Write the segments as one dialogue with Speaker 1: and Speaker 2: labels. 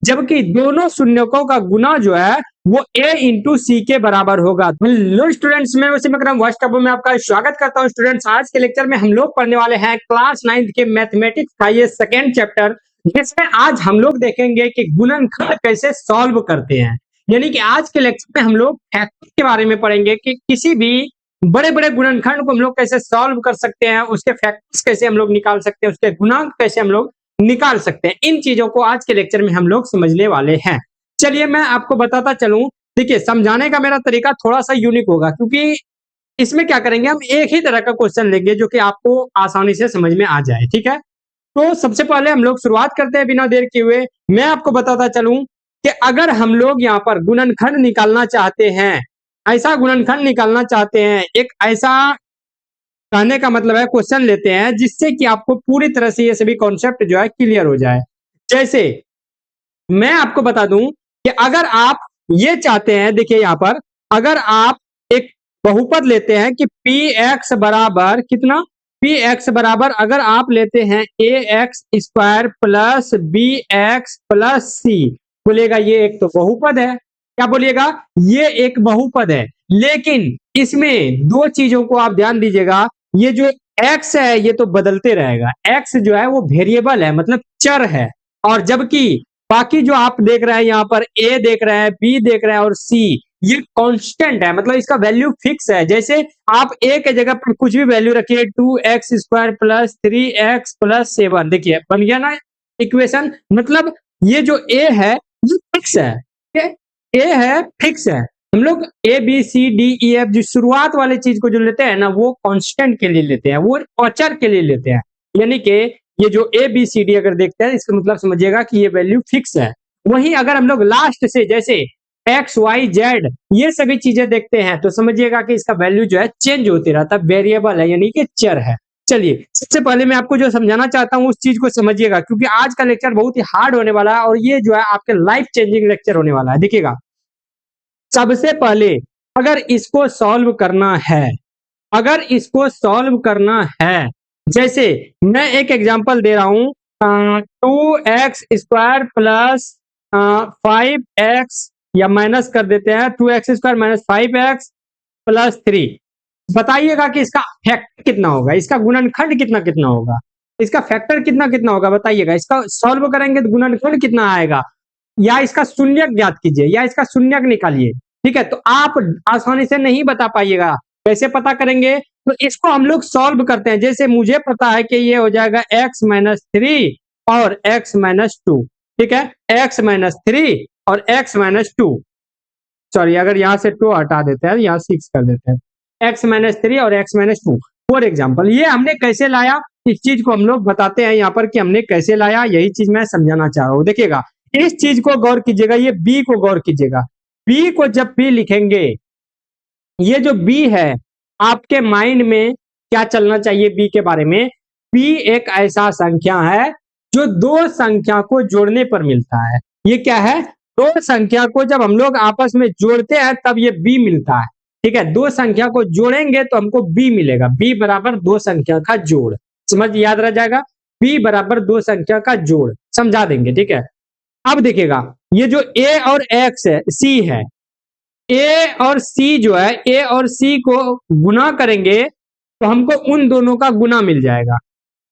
Speaker 1: जबकि दोनों शून्यकों का गुना जो है वो a इंटू सी के बराबर होगा। हेलो स्टूडेंट्स, मैं वसीम अकरम व्हाट्सएप में आपका स्वागत करता हूं। स्टूडेंट्स, आज के लेक्चर में हम लोग पढ़ने वाले हैं क्लास 9th के मैथमेटिक्स का ये सेकेंड चैप्टर, जिसमें आज हम लोग देखेंगे कि गुणनखंड कैसे सॉल्व करते हैं। यानी कि आज के लेक्चर में हम लोग फैक्टर के बारे में पढ़ेंगे कि किसी भी बड़े बड़े गुणनखंड को हम लोग कैसे सॉल्व कर सकते हैं, उसके फैक्टर्स कैसे हम लोग निकाल सकते हैं, उसके गुणांक कैसे हम लोग निकाल सकते हैं। इन चीजों को आज के लेक्चर में हम लोग समझने वाले हैं। चलिए मैं आपको बताता चलूं। देखिए, समझाने का मेरा तरीका थोड़ा सा यूनिक होगा, क्योंकि इसमें क्या करेंगे, हम एक ही तरह का क्वेश्चन लेंगे जो कि आपको आसानी से समझ में आ जाए। ठीक है, तो सबसे पहले हम लोग शुरुआत करते हैं बिना देर किए हुए। मैं आपको बताता चलूं कि अगर हम लोग यहाँ पर गुणनखंड निकालना चाहते हैं, ऐसा गुणनखंड निकालना चाहते हैं, एक ऐसा कहने का मतलब है क्वेश्चन लेते हैं जिससे कि आपको पूरी तरह से ये सभी कॉन्सेप्ट जो है क्लियर हो जाए। जैसे मैं आपको बता दूं कि अगर आप ये चाहते हैं, देखिए यहाँ पर अगर आप एक बहुपद लेते हैं कि पी एक्स बराबर कितना, पी एक्स बराबर अगर आप लेते हैं A x square plus B x plus C, बोलिएगा ये एक तो बहुपद है। क्या बोलिएगा, ये एक बहुपद है। लेकिन इसमें दो चीजों को आप ध्यान दीजिएगा, ये जो x है ये तो बदलते रहेगा। x जो है वो वेरिएबल है, मतलब चर है। और जबकि बाकी जो आप देख रहे हैं यहाँ पर a देख रहे हैं, b देख रहे हैं और c, ये कांस्टेंट है, मतलब इसका वैल्यू फिक्स है। जैसे आप a के जगह पर कुछ भी वैल्यू रखिए, 2x square plus 3x plus 7, देखिए बन गया ना इक्वेशन। मतलब ये जो a है ये फिक्स है, a है फिक्स है। हम लोग A B C D E F जो शुरुआत वाले चीज को जो लेते हैं ना, वो कांस्टेंट के लिए लेते हैं, वो अचर के लिए लेते हैं। यानी कि ये जो ए बी सी डी अगर देखते हैं, इसका मतलब समझिएगा कि ये वैल्यू फिक्स है। वहीं अगर हम लोग लास्ट से जैसे एक्स वाई जेड ये सभी चीजें देखते हैं, तो समझिएगा कि इसका वैल्यू जो है चेंज होती रहता है, वेरिएबल है यानी कि चर है। चलिए, सबसे पहले मैं आपको जो समझाना चाहता हूँ उस चीज को समझिएगा, क्योंकि आज का लेक्चर बहुत ही हार्ड होने वाला है और ये जो है आपके लाइफ चेंजिंग लेक्चर होने वाला है। देखिएगा, सबसे पहले अगर इसको सॉल्व करना है, अगर इसको सॉल्व करना है, जैसे मैं एक एग्जांपल दे रहा हूं, 2x स्क्वायर प्लस 5x, या माइनस कर देते हैं 2x square minus 5x plus 3। बताइएगा कि इसका फैक्टर कितना होगा, इसका गुणनखंड कितना कितना होगा, इसका फैक्टर कितना कितना होगा, बताइएगा। इसका सॉल्व करेंगे तो गुणनखंड कितना आएगा, या इसका शून्यक ज्ञात कीजिए, या इसका शून्यक निकालिए। ठीक है, तो आप आसानी से नहीं बता पाइएगा। कैसे पता करेंगे, तो इसको हम लोग सॉल्व करते हैं। जैसे मुझे पता है कि ये हो जाएगा x माइनस 3 और x माइनस 2। ठीक है, x माइनस 3 और x माइनस 2, सॉरी अगर यहाँ से 2 हटा देते हैं, यहाँ 6 कर देते हैं, x माइनस 3 और x माइनस 2 फॉर एग्जाम्पल। ये हमने कैसे लाया, इस चीज को हम लोग बताते हैं यहाँ पर कि हमने कैसे लाया, यही चीज मैं समझाना चाह रहा हूँ। देखिएगा, इस चीज को गौर कीजिएगा, ये b को गौर कीजिएगा। b को जब भी लिखेंगे, ये जो b है, आपके माइंड में क्या चलना चाहिए b के बारे में, b एक ऐसा संख्या है जो दो संख्या को जोड़ने पर मिलता है। ये क्या है, दो संख्या को जब हम लोग आपस में जोड़ते हैं तब ये b मिलता है। ठीक है, दो संख्या को जोड़ेंगे तो हमको b मिलेगा, b बराबर दो संख्या का जोड़। समझ याद रह जाएगा, b बराबर दो संख्या का जोड़, समझा देंगे। ठीक है, अब देखिएगा, ये जो a और x है, c है, a और c जो है, a और c को गुना करेंगे तो हमको उन दोनों का गुना मिल जाएगा।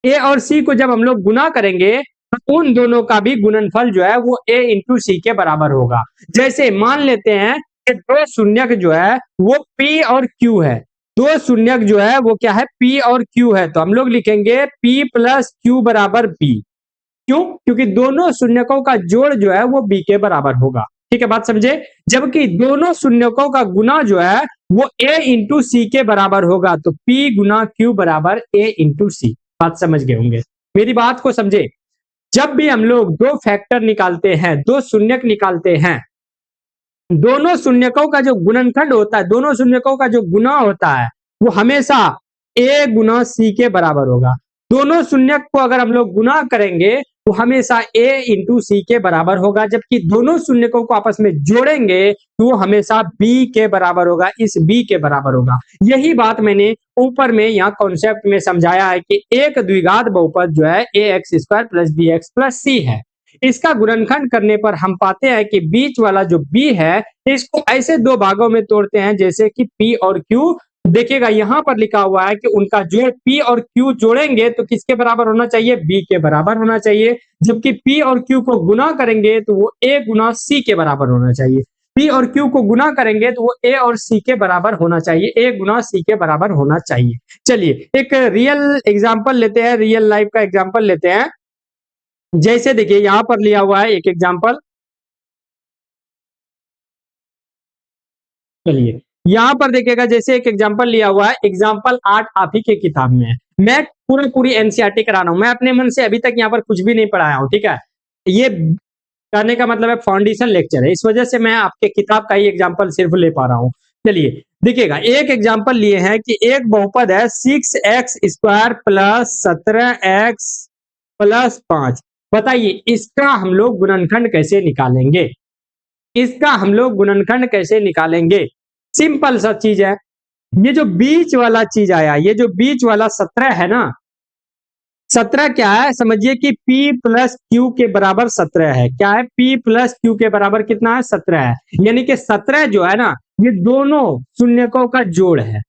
Speaker 1: a और c को जब हम लोग गुना करेंगे तो उन दोनों का भी गुणनफल जो है वो a इंटू सी के बराबर होगा। जैसे मान लेते हैं कि दो शून्यक जो है वो p और q है, दो शून्यक जो है वो क्या है, p और q है, तो हम लोग लिखेंगे p प्लस q बराबर b। क्यों, क्योंकि दोनों शून्यकों का जोड़ जो है वो b के बराबर होगा। ठीक है, बात समझे। जबकि दोनों शून्यकों का गुना जो है वो a इंटू सी के बराबर होगा, तो p गुना q बराबर a इंटू सी। बात समझ गए होंगे, मेरी बात को समझे। जब भी हम लोग दो फैक्टर निकालते हैं, दो शून्यक निकालते हैं, दोनों शून्यकों का जो गुणनखंड होता है, दोनों शून्यकों का जो गुना होता है वो हमेशा a गुना c के बराबर होगा। दोनों शून्यक को अगर हम लोग गुना करेंगे वो हमेशा a इंटू सी के बराबर होगा, जबकि दोनों शून्यकों को आपस में जोड़ेंगे तो वो हमेशा b के बराबर होगा, इस b के बराबर होगा। यही बात मैंने ऊपर में यहाँ कॉन्सेप्ट में समझाया है कि एक द्विघात बहुपद जो है ax square plus bx plus c है। इसका गुणनखंड करने पर हम पाते हैं कि बीच वाला जो b है इसको ऐसे दो भागों में तोड़ते हैं जैसे कि p और q। देखिएगा यहाँ पर लिखा हुआ है कि उनका जोड़ p और q जोड़ेंगे तो किसके बराबर होना चाहिए, b के बराबर होना चाहिए, जबकि p और q को गुना करेंगे तो वो a गुना c के बराबर होना चाहिए। p और q को गुना करेंगे तो वो a और c के बराबर होना चाहिए, a गुना c के बराबर होना चाहिए। चलिए एक रियल एग्जांपल लेते हैं, रियल लाइफ का एग्जांपल लेते हैं। जैसे देखिए यहाँ पर लिया हुआ है एक एग्जांपल, चलिए यहाँ पर देखिएगा जैसे एक एग्जांपल लिया हुआ है, एग्जांपल 8 आप ही के किताब में है। मैं पूरी एनसीईआरटी करा रहा हूँ, मैं अपने मन से अभी तक यहाँ पर कुछ भी नहीं पढ़ाया हूँ, ठीक है। ये करने का मतलब है फाउंडेशन लेक्चर है, इस वजह से मैं आपके किताब का ही एग्जांपल सिर्फ ले पा रहा हूँ। चलिए देखिएगा एक एग्जांपल लिए हैं कि एक बहुपद है 6x² प्लस 17x प्लस 5। बताइए इसका हम लोग गुणनखंड कैसे निकालेंगे, इसका हम लोग गुणनखंड कैसे निकालेंगे। सिंपल सा चीज है, ये जो बीच वाला चीज आया, ये जो बीच वाला 17 है ना, 17 क्या है समझिए कि p प्लस क्यू के बराबर 17 है। क्या है, p प्लस क्यू के बराबर कितना है, 17 है। यानी कि 17 जो है ना ये दोनों शून्यकों का जोड़ है।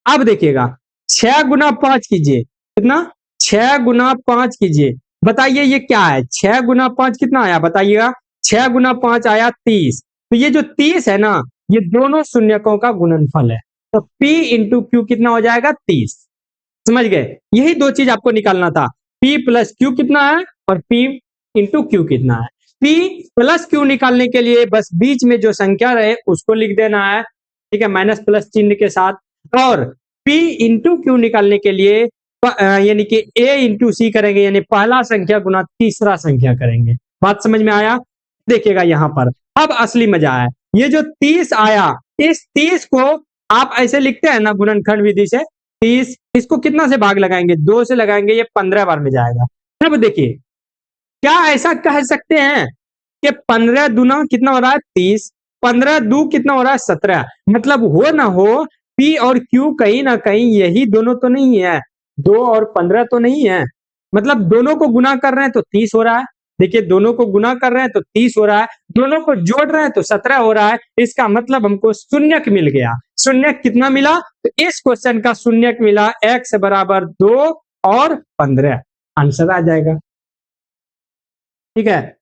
Speaker 1: अब देखिएगा 6 गुना 5 कीजिए, कितना, 6 गुना 5 कीजिए, बताइए ये क्या है, 6 गुना 5 कितना आया बताइएगा, 6 गुना 5 आया 30। तो ये जो 30 है ना ये दोनों शून्यकों का गुणनफल है, तो p इंटू क्यू कितना हो जाएगा 30। समझ गए, यही दो चीज आपको निकालना था, p प्लस क्यू कितना है और p इंटू क्यू कितना है। p प्लस क्यू निकालने के लिए बस बीच में जो संख्या रहे उसको लिख देना है, ठीक है, माइनस प्लस चिन्ह के साथ। और p इंटू क्यू निकालने के लिए यानी कि a इंटू सी करेंगे, यानी पहला संख्या गुना तीसरा संख्या करेंगे। बात समझ में आया। देखिएगा यहाँ पर अब असली मजा है, ये जो 30 आया इस 30 को आप ऐसे लिखते हैं ना गुणनखंड विधि से, 30 इसको कितना से भाग लगाएंगे, 2 से लगाएंगे, ये 15 बार में जाएगा। अब देखिए क्या ऐसा कह सकते हैं कि 15 दूना कितना हो रहा है 30, 15 दू कितना हो रहा है 17। मतलब हो ना हो p और q कहीं ना कहीं यही दोनों तो नहीं है, 2 और 15 तो नहीं है, मतलब दोनों को गुना कर रहे हैं तो 30 हो रहा है। देखिए दोनों को गुना कर रहे हैं तो 30 हो रहा है, दोनों को जोड़ रहे हैं तो 17 हो रहा है। इसका मतलब हमको शून्यक मिल गया। शून्यक कितना मिला, तो इस क्वेश्चन का शून्यक मिला x बराबर 2 और 15। आंसर आ जाएगा, ठीक है,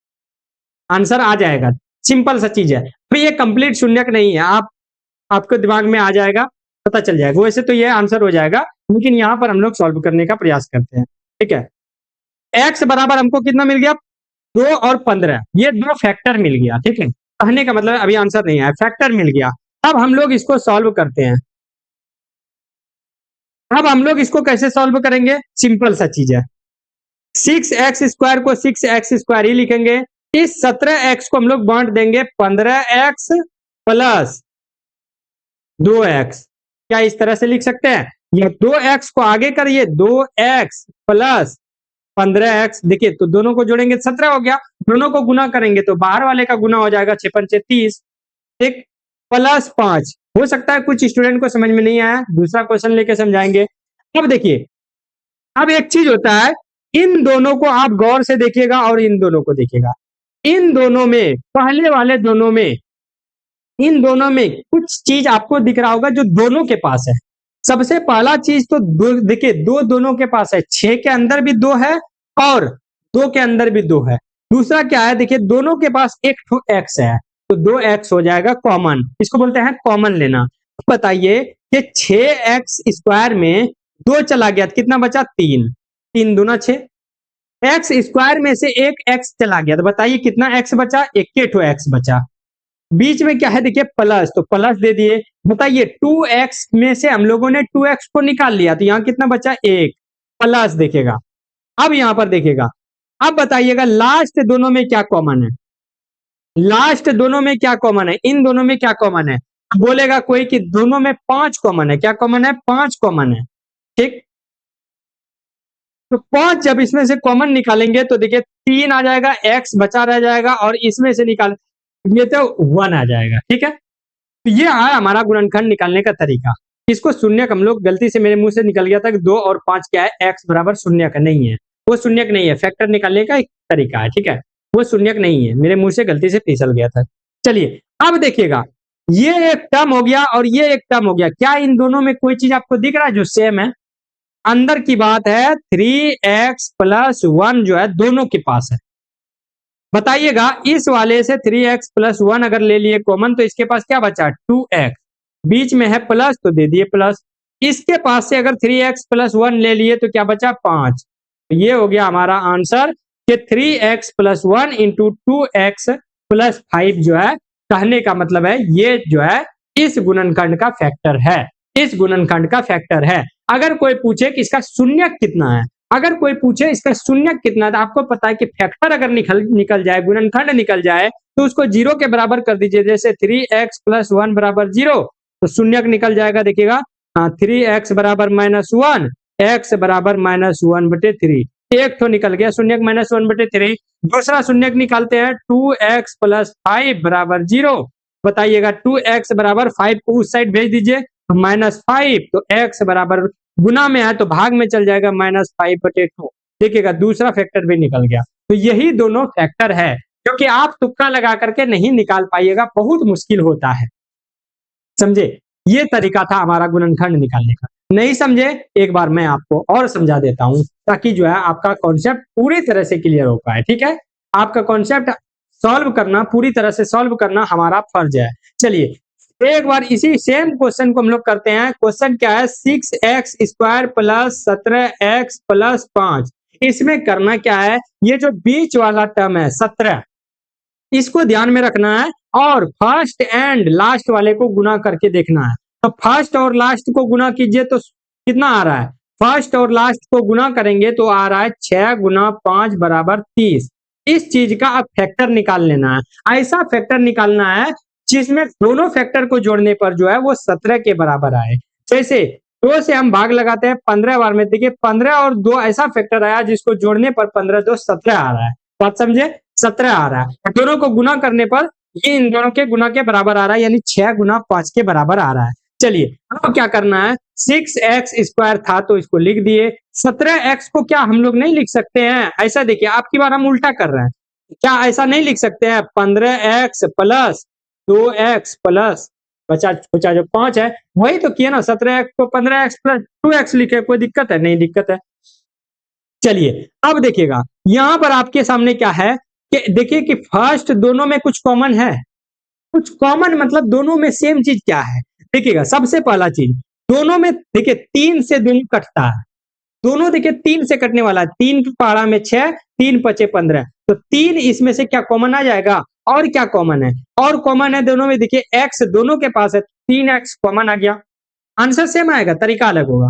Speaker 1: आंसर आ जाएगा। सिंपल सा चीज है, तो ये कंप्लीट शून्यक नहीं है, आपको दिमाग में आ जाएगा, पता चल जाएगा। वैसे तो ये आंसर हो जाएगा, लेकिन यहाँ पर हम लोग सॉल्व करने का प्रयास करते हैं, ठीक है। x बराबर हमको कितना मिल गया, 2 और 15, ये दो फैक्टर मिल गया, ठीक है। कहने का मतलब अभी आंसर नहीं आया, फैक्टर मिल गया। अब हम लोग इसको सॉल्व करते हैं। अब हम लोग इसको कैसे सॉल्व करेंगे, सिंपल सा चीज है, 6x² को 6x² ही लिखेंगे, इस 17x को हम लोग बांट देंगे 15x प्लस 2x। क्या इस तरह से लिख सकते हैं, या 2x को आगे करिए, 2x प्लस 15x, देखिए तो दोनों को जोड़ेंगे 17 हो गया, दोनों को गुना करेंगे तो बाहर वाले का गुना हो जाएगा 6 पंचे 30, ठीक, प्लस 5। हो सकता है कुछ स्टूडेंट को समझ में नहीं आया, दूसरा क्वेश्चन लेके समझाएंगे। अब देखिए अब एक चीज होता है, इन दोनों को आप गौर से देखिएगा और इन दोनों को देखिएगा, इन दोनों में पहले वाले दोनों में, इन दोनों में कुछ चीज आपको दिख रहा होगा जो दोनों के पास है। सबसे पहला चीज तो देखिए दो दोनों के पास है, 6 के अंदर भी 2 है और 2 के अंदर भी 2 है। दूसरा क्या है, देखिए दोनों के पास एक ठो x है, तो 2x हो जाएगा कॉमन, इसको बोलते हैं कॉमन लेना। बताइए कि 6x² में 2 चला गया तो कितना बचा, 3, 3 दूना 6, x² में से एक x चला गया तो बताइए कितना x बचा, 1 ठो x बचा। बीच में क्या है देखिए प्लस, तो प्लस दे दिए। बताइए 2x में से हम लोगों ने 2x को निकाल लिया तो यहाँ कितना बचा, 1 प्लस, देखिएगा अब यहाँ पर देखिएगा। अब बताइएगा लास्ट दोनों में क्या कॉमन है, लास्ट दोनों में क्या कॉमन है, इन दोनों में क्या कॉमन है। बोलेगा कोई कि दोनों में 5 कॉमन है, क्या कॉमन है, 5 कॉमन है, ठीक। तो 5 जब इसमें से कॉमन निकालेंगे तो देखिए 3 आ जाएगा, x बचा रह जाएगा, और इसमें से निकाल ये तो 1 आ जाएगा, ठीक है। तो ये है हमारा गुणनखंड निकालने का तरीका। इसको शून्यक हम लोग गलती से मेरे मुंह से निकल गया था कि 2 और 5 क्या है, x बराबर शून्यक नहीं है, वो शून्यक नहीं है, फैक्टर निकालने का एक तरीका है, ठीक है। वो शून्यक नहीं है, मेरे मुंह से गलती से फिसल गया था। चलिए अब देखिएगा, ये एक टर्म हो गया और ये एक टर्म हो गया। क्या इन दोनों में कोई चीज आपको दिख रहा है जो सेम है? अंदर की बात है 3x प्लस 1 जो है दोनों के पास है। बताइएगा, इस वाले से 3x प्लस 1 अगर ले लिए कॉमन तो इसके पास क्या बचा? 2x। बीच में है प्लस तो दे दिए प्लस। इसके पास से अगर 3x प्लस 1 ले लिए तो क्या बचा? 5। तो ये हो गया हमारा आंसर कि 3x plus 1 into 2x plus 5 जो है, कहने का मतलब है ये जो है इस गुणनखंड का फैक्टर है, इस गुणनखंड का फैक्टर है। अगर कोई पूछे कि इसका शून्यक कितना है, अगर कोई पूछे इसका शून्यक कितना है, तो आपको पता है कि फैक्टर अगर निकल जाए, गुणनखंड निकल जाए तो उसको 0 के बराबर कर दीजिए। जैसे 3x प्लस 1 बराबर 0 तो शून्यक निकल जाएगा। देखिएगा, 3x बराबर -1, x बराबर -1/3, एक तो निकल गया शून्यक -1/3। दूसरा शून्यक निकालते हैं, 2x प्लस 5 बराबर 0। बताइएगा 2x बराबर 5 को उस साइड भेज दीजिए तो -5, तो x बराबर गुना में है तो भाग में चल जाएगा -5/2। देखिएगा दूसरा फैक्टर भी निकल गया। तो यही दोनों फैक्टर है, क्योंकि आप तुक्का लगा करके नहीं निकाल पाइएगा, बहुत मुश्किल होता है। समझे? ये तरीका था हमारा गुणनखंड निकालने का। नहीं समझे? एक बार मैं आपको और समझा देता हूं ताकि जो है आपका कॉन्सेप्ट पूरी तरह से क्लियर हो पाए। ठीक है, आपका कॉन्सेप्ट सॉल्व करना, पूरी तरह से सॉल्व करना हमारा फर्ज है। चलिए एक बार इसी सेम क्वेश्चन को हम लोग करते हैं। क्वेश्चन क्या है? 6x² plus 17x plus 5। इसमें करना क्या है? ये जो बीच वाला टर्म है 17, इसको ध्यान में रखना है और फर्स्ट एंड लास्ट वाले को गुना करके देखना है। तो फर्स्ट और लास्ट को गुना कीजिए तो कितना आ रहा है? फर्स्ट और लास्ट को गुना करेंगे तो आ रहा है 6 गुना 5 बराबर 30। इस चीज का अब फैक्टर निकाल लेना है। ऐसा फैक्टर निकालना है जिसमें दोनों फैक्टर को जोड़ने पर जो है वो 17 के बराबर आए। जैसे 2 से हम भाग लगाते हैं 15 बार में, देखिए 15 और 2 ऐसा फैक्टर आया जिसको जोड़ने पर 15 2 17 आ रहा है। बात समझे? 17 आ रहा है। दोनों को गुना करने पर ये इन दोनों के गुना के बराबर आ रहा है, यानी 6 गुना 5 के बराबर आ रहा है। चलिए अब क्या करना है? 6x² था तो इसको लिख दिए। 17x को क्या हम लोग नहीं लिख सकते हैं? ऐसा देखिए, आपकी बार हम उल्टा कर रहे हैं, क्या ऐसा नहीं लिख सकते हैं? 15x प्लस 2x प्लस बचा बचा जो 5 है वही तो किया ना। 17x को 15x प्लस 2x लिखे, कोई दिक्कत है? नहीं दिक्कत है। चलिए अब देखिएगा, यहां पर आपके सामने क्या है कि देखिए कि फर्स्ट दोनों में कुछ कॉमन है। कुछ कॉमन मतलब दोनों में सेम चीज क्या है? देखिएगा, सबसे पहला चीज दोनों में देखिए 3 से दोनों कटता है। दोनों देखिए 3 से कटने वाला है। 3 की पहाड़ा में 6, 3 पचे 15, तो 3 इसमें से क्या कॉमन आ जाएगा? और क्या कॉमन है? और कॉमन है दोनों में, देखिए x दोनों के पास है, 3x कॉमन आ गया। आंसर सेम आएगा, तरीका अलग होगा,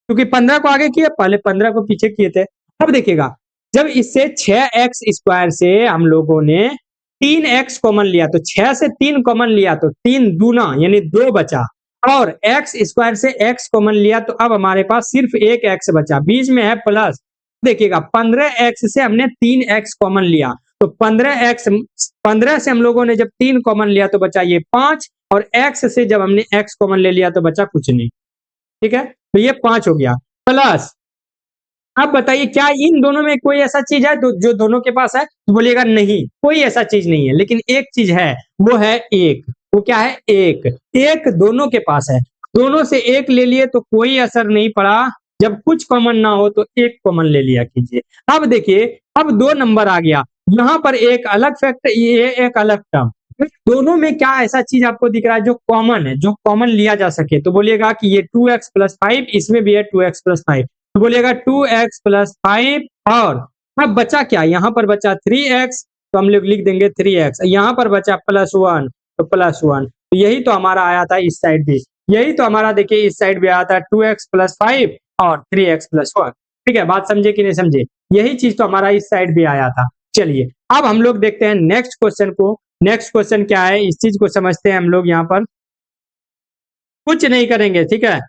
Speaker 1: क्योंकि 15 को आगे किए, पहले 15 को पीछे किए थे। अब देखिएगा, जब इससे 6x² से हम लोगों ने 3x कॉमन लिया तो 6 से 3 कॉमन लिया तो 3 दूना यानी 2 बचा, और x² से x कॉमन लिया तो अब हमारे पास सिर्फ एक x बचा, बीच में है प्लस। देखिएगा 15x से हमने 3x कॉमन लिया तो 15 से हम लोगों ने जब 3 कॉमन लिया तो बचा ये 5, और x से जब हमने x कॉमन ले लिया तो बचा कुछ नहीं। ठीक है, तो ये 5 हो गया प्लस। अब बताइए क्या इन दोनों में कोई ऐसा चीज है जो दोनों के पास है? तो बोलिएगा नहीं, कोई ऐसा चीज नहीं है, लेकिन एक चीज है, वो है एक। वो क्या है? एक। एक दोनों के पास है, दोनों से एक ले लिए तो कोई असर नहीं पड़ा। जब कुछ कॉमन ना हो तो एक कॉमन ले लिया कीजिए। अब देखिए, अब 2 नंबर आ गया, यहाँ पर एक अलग फैक्टर, ये एक अलग टर्म। दोनों में क्या ऐसा चीज आपको दिख रहा है जो कॉमन है, जो कॉमन लिया जा सके? तो बोलिएगा कि ये 2x प्लस 5, इसमें भी है 2x प्लस 5, तो बोलिएगा 2x प्लस 5। और अब बचा क्या? यहाँ पर बचा 3x, तो हम लोग लिख देंगे 3x। यहाँ पर बचा +1 तो +1। तो यही तो हमारा आया था इस साइड भी, यही तो हमारा देखिए इस साइड भी आया था 2x प्लस 5 और 3x प्लस 1। ठीक है, बात समझे कि नहीं समझे? यही चीज तो हमारा इस साइड भी आया था। चलिए अब हम लोग देखते हैं नेक्स्ट क्वेश्चन को। नेक्स्ट क्वेश्चन क्या है, इस चीज को समझते हैं हम लोग। यहाँ पर कुछ नहीं करेंगे, ठीक है,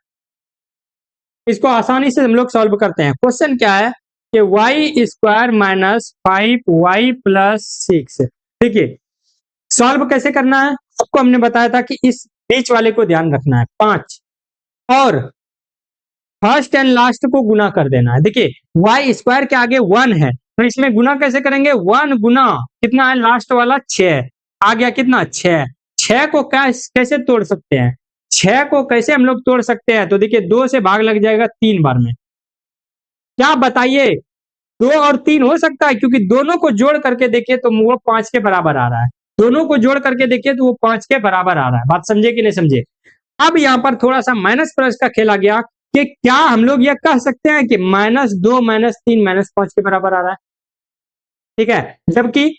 Speaker 1: इसको आसानी से हम लोग सॉल्व करते हैं। क्वेश्चन क्या है कि y² माइनस 5y प्लस 6। देखिए सॉल्व कैसे करना है आपको हमने बताया था कि इस बीच वाले को ध्यान रखना है 5, और फर्स्ट एंड लास्ट को गुना कर देना है। देखिए y² के आगे 1 है तो इसमें गुना कैसे करेंगे, 1 गुना कितना है लास्ट वाला 6 आ गया, कितना 6। 6 को कैसे तोड़ सकते हैं, 6 को कैसे हम लोग तोड़ सकते हैं, तो देखिए 2 से भाग लग जाएगा 3 बार में, क्या बताइए 2 और 3 हो सकता है, क्योंकि दोनों को जोड़ करके देखिए तो वो 5 के बराबर आ रहा है, दोनों को जोड़ करके देखिए तो वो 5 के बराबर आ रहा है। बात समझे कि नहीं समझे। अब यहाँ पर थोड़ा सा माइनस प्लस का खेला गया कि क्या हम लोग ये कह सकते हैं कि -2 -3 -5 के बराबर आ रहा है, ठीक है। जबकि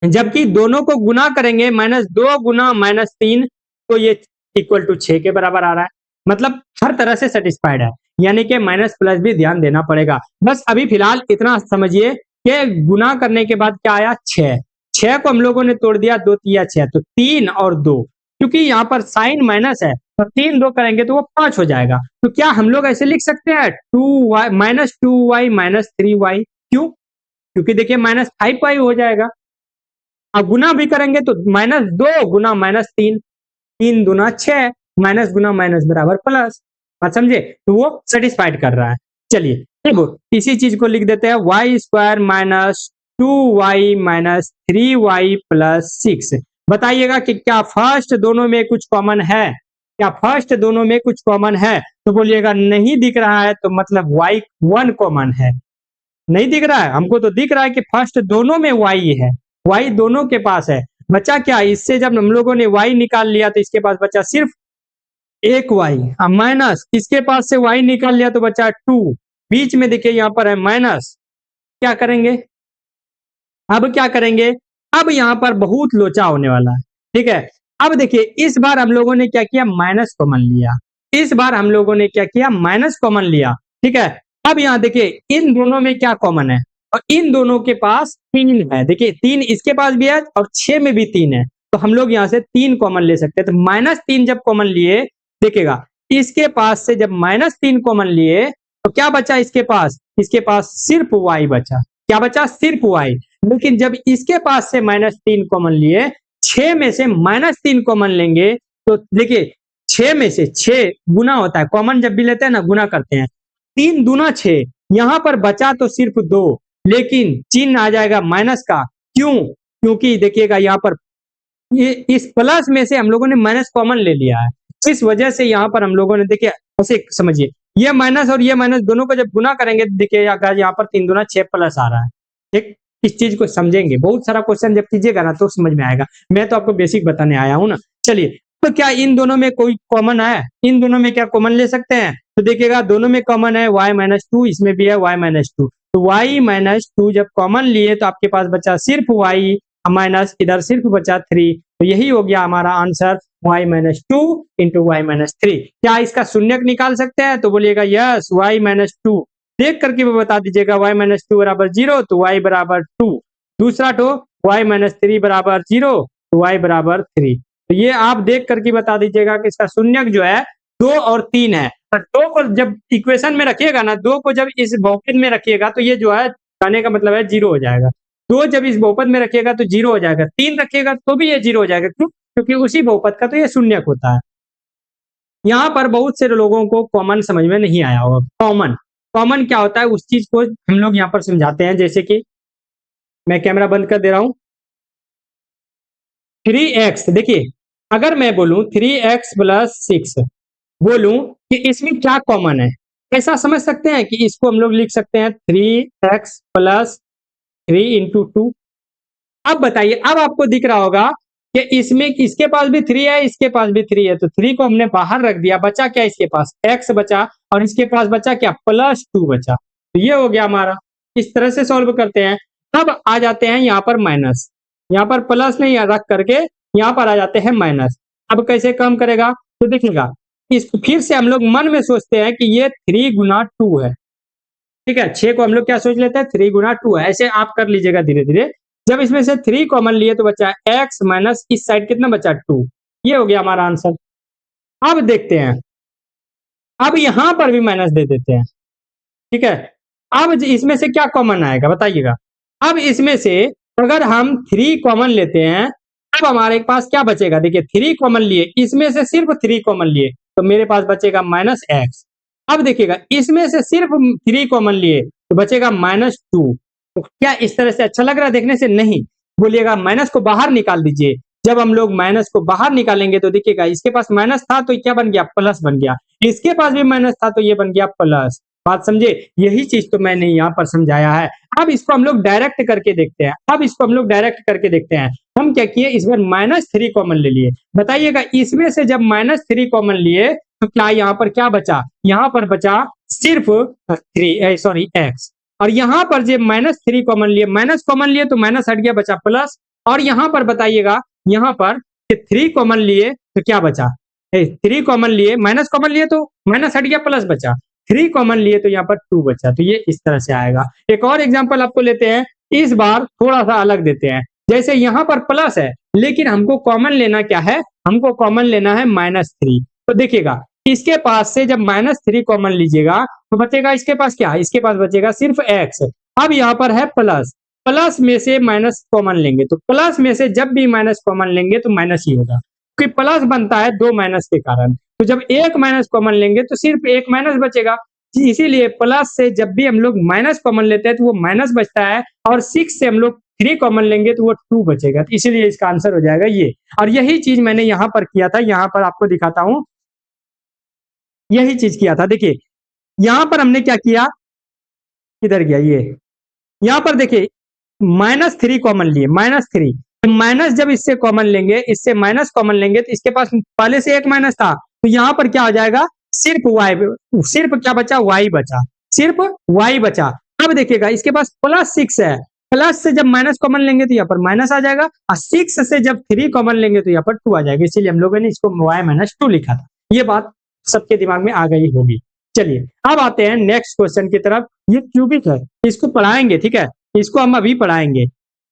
Speaker 1: जबकि दोनों को गुना करेंगे -2 गुना -3 तो ये इक्वल टू 6 के बराबर आ रहा है, मतलब हर तरह से सेटिस्फाइड है, यानी कि माइनस प्लस भी ध्यान देना पड़ेगा। बस अभी फिलहाल इतना समझिए कि गुना करने के बाद क्या आया 6, 6 को हम लोगों ने तोड़ दिया 2 तिया 6, तो 3 और 2, क्योंकि यहाँ पर साइन माइनस है तो 3 2 करेंगे तो वो 5 हो जाएगा। तो क्या हम लोग ऐसे लिख सकते हैं 2y -2y -3y, क्यों, क्योंकि देखिए -5y हो जाएगा। अब गुना भी करेंगे तो -2 गुना -3, 3 दूना 6, माइनस गुना माइनस बराबर प्लस, बात समझे, तो वो सेटिस्फाइड कर रहा है। चलिए देखो इसी चीज को लिख देते हैं y² -2y -3y +6। बताइएगा कि क्या फर्स्ट दोनों में कुछ कॉमन है, क्या फर्स्ट दोनों में कुछ कॉमन है, तो बोलिएगा नहीं दिख रहा है, तो मतलब y1 कॉमन है। नहीं दिख रहा है, हमको तो दिख रहा है कि फर्स्ट दोनों में y है, y दोनों के पास है। बचा क्या, इससे जब हम लोगों ने y निकाल लिया तो इसके पास बचा सिर्फ एक y, माइनस इसके पास से y निकाल लिया तो बचा 2, बीच में देखिए यहाँ पर है माइनस, क्या करेंगे, अब क्या करेंगे, अब यहाँ पर बहुत लोचा होने वाला है, ठीक है। अब देखिए इस बार हम लोगों ने क्या किया, माइनस कॉमन लिया, इस बार हम लोगों ने क्या किया, माइनस कॉमन लिया, ठीक है। अब यहाँ देखिए इन दोनों में क्या कॉमन है, और इन दोनों के पास 3 है, देखिए 3 इसके पास भी है और 6 में भी 3 है, तो हम लोग यहाँ से 3 कॉमन ले सकते हैं। तो -3 जब कॉमन लिए, देखिएगा इसके पास से जब -3 कॉमन लिए तो क्या बचा इसके पास सिर्फ y बचा, क्या बचा, सिर्फ y। लेकिन जब इसके पास से -3 कॉमन लिए, 6 में से -3 कॉमन लेंगे तो देखिए 6 में से 6 गुना होता है, कॉमन जब भी लेते हैं ना गुना करते हैं, 3 दूना 6, यहाँ पर बचा तो सिर्फ 2, लेकिन चिन्ह आ जाएगा माइनस का, क्यों, क्योंकि देखिएगा यहाँ पर ये इस प्लस में से हम लोगों ने माइनस कॉमन ले लिया है, इस वजह से यहाँ पर हम लोगों ने देखिए ऐसे समझिए, ये माइनस और ये माइनस दोनों को जब गुना करेंगे तो देखिए यहाँ पर 3 दूना 6 प्लस आ रहा है, ठीक। इस चीज को समझेंगे, बहुत सारा क्वेश्चन जब कीजिएगा ना तो समझ में आएगा, मैं तो आपको बेसिक बताने आया हूँ ना। चलिए तो क्या इन दोनों में कोई कॉमन है, इन दोनों में क्या कॉमन ले सकते हैं, तो देखिएगा दोनों में कॉमन है y -2, इसमें भी है y -2, तो y -2 जब कॉमन लिए तो आपके पास बचा सिर्फ y माइनस इधर सिर्फ बचा 3, तो यही हो गया हमारा आंसर y -2 इंटू y -3। क्या इसका शून्यक निकाल सकते हैं, तो बोलिएगा यस y -2, देख करके वो बता दीजिएगा y -2 बराबर 0 तो y बराबर 2, दूसरा तो y -3 बराबर 0 तो y बराबर 3, तो ये आप देख करके बता दीजिएगा कि इसका शून्यक जो है 2 और 3 है। और 2 को जब इक्वेशन में रखिएगा ना, 2 को जब इस बहुपद में रखिएगा तो ये जो है कहने का मतलब है 0 हो जाएगा, 2 जब इस बहुपद में रखिएगा तो 0 हो जाएगा, 3 रखिएगा तो भी ये 0 हो जाएगा, क्यों, क्योंकि उसी बहुपद का तो ये शून्यक होता है। यहाँ पर बहुत से लोगों को कॉमन समझ में नहीं आया होगा, कॉमन कॉमन क्या होता है उस चीज को हम लोग यहाँ पर समझाते हैं, जैसे कि मैं कैमरा बंद कर दे रहा हूँ। 3x, देखिए अगर मैं बोलूं 3x + 6, बोलूं कि इसमें क्या कॉमन है, ऐसा समझ सकते हैं कि इसको हम लोग लिख सकते हैं 3x + 3 × 2। अब बताइए, अब आपको दिख रहा होगा कि इसमें इसके पास भी 3 है, इसके पास भी 3 है, तो 3 को हमने बाहर रख दिया, बचा क्या इसके पास x बचा, और इसके पास बचा क्या +2 बचा, तो ये हो गया हमारा। इस तरह से सॉल्व करते हैं। अब आ जाते हैं यहाँ पर माइनस, यहाँ पर प्लस नहीं रख करके यहाँ पर आ जाते हैं माइनस। अब कैसे कम करेगा, तो देखिएगा इस फिर से हम लोग मन में सोचते हैं कि ये 3 × 2 है, ठीक है, 6 को हम लोग क्या सोच लेते हैं 3 × 2 है, ऐसे आप कर लीजिएगा धीरे धीरे। जब इसमें से 3 कॉमन लिए तो बचा x माइनस इस साइड कितना बचा 2, ये हो गया हमारा आंसर। अब देखते हैं, अब यहां पर भी माइनस दे देते हैं, ठीक है। अब इसमें से क्या कॉमन आएगा बताइएगा, अब इसमें से अगर हम 3 कॉमन लेते हैं अब हमारे पास क्या बचेगा, देखिए 3 कॉमन लिए, इसमें से सिर्फ 3 कॉमन लिए तो मेरे पास बचेगा -x, अब देखिएगा इसमें से सिर्फ 3 कॉमन लिए तो बचेगा -2। तो क्या इस तरह से अच्छा लग रहा है देखने से? नहीं। बोलिएगा माइनस को बाहर निकाल दीजिए। जब हम लोग माइनस को बाहर निकालेंगे तो देखिएगा इसके पास माइनस था तो क्या बन गया? प्लस बन गया। इसके पास भी माइनस था तो ये बन गया प्लस। बात समझे? यही चीज तो मैंने यहाँ पर समझाया है। अब इसको हम लोग डायरेक्ट करके देखते हैं। हम क्या किए? इस बार -3 कॉमन ले लिए। बताइएगा इसमें से जब -3 कॉमन लिए तो क्या यहाँ पर क्या बचा? यहाँ पर बचा सिर्फ 3 एक्स। और यहाँ पर जब -3 कॉमन लिए, माइनस कॉमन लिए तो माइनस हट गया, बचा प्लस। और यहाँ पर बताइएगा, यहाँ पर 3 कॉमन लिए तो क्या बचा? 3 कॉमन लिए, माइनस कॉमन लिए तो माइनस हट गया, प्लस बचा। 3 कॉमन लिए तो यहाँ पर 2 बचा। तो ये इस तरह से आएगा। एक और एग्जांपल आपको लेते हैं। इस बार थोड़ा सा अलग देते हैं। जैसे यहाँ पर प्लस है लेकिन हमको कॉमन लेना क्या है? हमको कॉमन लेना है -3। तो देखिएगा इसके पास से जब -3 कॉमन लीजिएगा तो बचेगा इसके पास क्या? इसके पास बचेगा सिर्फ एक्स। अब यहाँ पर है प्लस, प्लस में से माइनस कॉमन लेंगे तो प्लस में से जब भी माइनस कॉमन लेंगे तो माइनस ही होगा, क्योंकि प्लस बनता है 2 माइनस के कारण। तो जब एक माइनस कॉमन लेंगे तो सिर्फ एक माइनस बचेगा। इसीलिए प्लस से जब भी हम लोग माइनस कॉमन लेते हैं तो वो माइनस बचता है, और 6 से हम लोग 3 कॉमन लेंगे तो वो 2 बचेगा। तो इसीलिए इसका आंसर हो जाएगा ये। और यही चीज मैंने यहाँ पर किया था, यहाँ पर आपको दिखाता हूँ। यही चीज किया था। देखिए यहाँ पर हमने क्या किया, किधर गया ये? यहाँ पर देखिए -3 कॉमन लिए, -3। तो माइनस जब इससे कॉमन लेंगे, इससे माइनस कॉमन लेंगे तो इसके पास पहले से एक माइनस था तो यहाँ पर क्या हो जाएगा? सिर्फ वाई, सिर्फ क्या बचा? वाई बचा, सिर्फ वाई बचा। अब देखिएगा इसके पास +6 है, प्लस से जब माइनस कॉमन लेंगे तो यहाँ पर माइनस आ जाएगा, और 6 से जब 3 कॉमन लेंगे तो यहाँ पर 2 आ जाएगा। इसीलिए हम लोगों ने इसको y-2 लिखा था। ये बात सबके दिमाग में आ गई होगी। चलिए अब आते हैं नेक्स्ट क्वेश्चन की तरफ। ये क्यूबिक है, इसको पढ़ाएंगे, ठीक है? इसको हम अभी पढ़ाएंगे।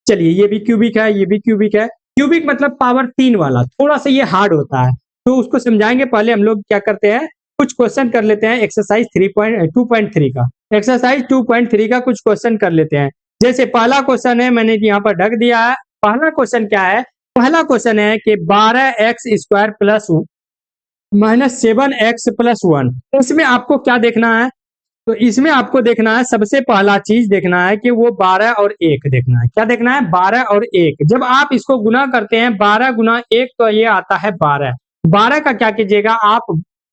Speaker 1: चलिए ये भी क्यूबिक है, ये भी क्यूबिक है। क्यूबिक मतलब पावर 3 वाला। थोड़ा सा ये हार्ड होता है तो उसको समझाएंगे। पहले हम लोग क्या करते हैं, कुछ क्वेश्चन कर लेते हैं एक्सरसाइज 2.3 का। एक्सरसाइज 2.3 का कुछ क्वेश्चन कर लेते हैं। जैसे पहला क्वेश्चन है, मैंने यहाँ पर ढक दिया है। पहला क्वेश्चन क्या है? पहला क्वेश्चन है कि 12x² प्लस -7x+1। इसमें आपको क्या देखना है? तो इसमें आपको देखना है, सबसे पहला चीज देखना है कि वो 12 और 1 देखना है। क्या देखना है? 12 और 1। जब आप इसको गुना करते हैं 12 गुना 1 तो ये आता है 12। 12 का क्या कीजिएगा? आप